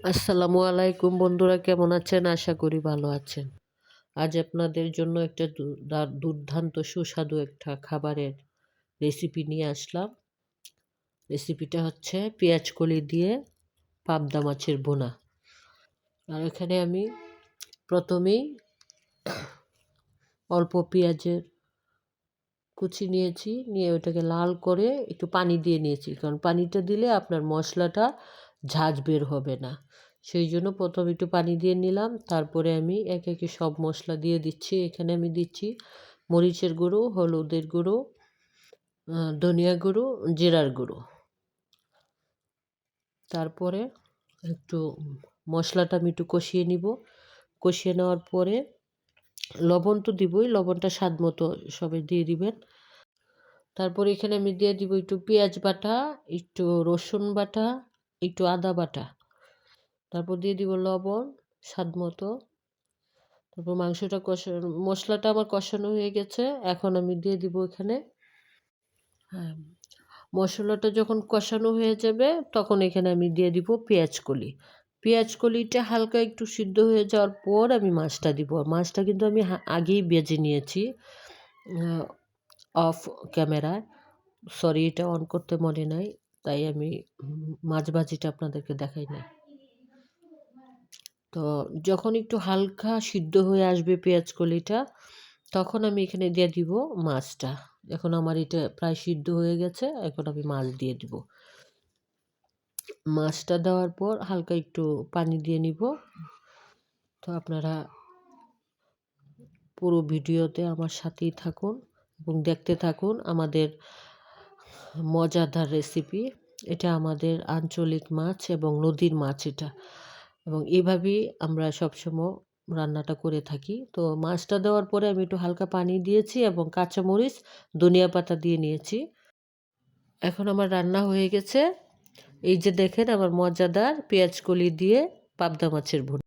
আসসালামু আলাইকুম বন্ধুরা, কেমন আছেন? আশা করি ভালো আছেন। আজ আপনাদের জন্য একটা দুর্দান্ত সুস্বাদু একটা খাবারের রেসিপি নিয়ে আসলাম। রেসিপিটা হচ্ছে পেঁয়াজ কলি দিয়ে পাবদা মাছের ভুনা। আর এখানে আমি প্রথমেই অল্প পেঁয়াজের কুচি নিয়েছি, নিয়ে ওটাকে লাল করে একটু পানি দিয়ে নিয়েছি, কারণ পানিটা দিলে আপনার মশলাটা ঝাঁঝ বের হবে না। সেই জন্য প্রথম একটু পানি দিয়ে নিলাম, তারপরে আমি একে একে সব মশলা দিয়ে দিচ্ছি। এখানে আমি দিচ্ছি মরিচের গুঁড়ো, হলুদের গুঁড়ো, ধনিয়া গুঁড়ো, জিরার গুঁড়ো। তারপরে একটু মশলাটা আমি একটু কষিয়ে নিব। কষিয়ে নেওয়ার পরে লবণ তো দিবই, লবণটা স্বাদ মতো সবাই দিয়ে দিবেন। তারপর এখানে আমি দিয়ে দিব একটু পেঁয়াজ বাটা, একটু রসুন বাটা, একটু আদা বাটা। তারপর দিয়ে দিব লবণ স্বাদ মতো। তারপর মাংসটা মশলাটা আমার কষানো হয়ে গেছে। এখন আমি দিয়ে দিব এখানে, হ্যাঁ, মশলাটা যখন কষানো হয়ে যাবে তখন এখানে আমি দিয়ে দিব পেঁয়াজ কলি। পেঁয়াজ কলিটা হালকা একটু সিদ্ধ হয়ে যাওয়ার পর আমি মাছটা দিব। মাছটা কিন্তু আমি আগেই ভেজে নিয়েছি অফ ক্যামেরায়। সরি, এটা অন করতে মনে নাই, তাই আমি মাছ ভাজিটা আপনাদেরকে দেখাই নাই। তো যখন একটু হালকা সিদ্ধ হয়ে আসবে পেঁয়াজ কলিটা, তখন আমি এখানে দিয়ে দিব মাছটা। এখন আমার এটা প্রায় সিদ্ধ হয়ে গেছে, এখন আমি মাছ দিয়ে দিব। মাছটা দেওয়ার পর হালকা একটু পানি দিয়ে নিব। তো আপনারা পুরো ভিডিওতে আমার সাথেই থাকুন এবং দেখতে থাকুন আমাদের মজাদার রেসিপি। এটা আমাদের আঞ্চলিক মাছ এবং নদীর মাছ এটা, এবং এভাবেই আমরা সবসময় রান্নাটা করে থাকি। তো মাছটা দেওয়ার পরে আমি একটু হালকা পানি দিয়েছি এবং কাঁচামরিচ, ধনিয়া পাতা দিয়ে নিয়েছি। এখন আমার রান্না হয়ে গেছে। এই যে দেখেন আমার মজাদার পেঁয়াজ কলি দিয়ে পাবদা মাছের ভুনা।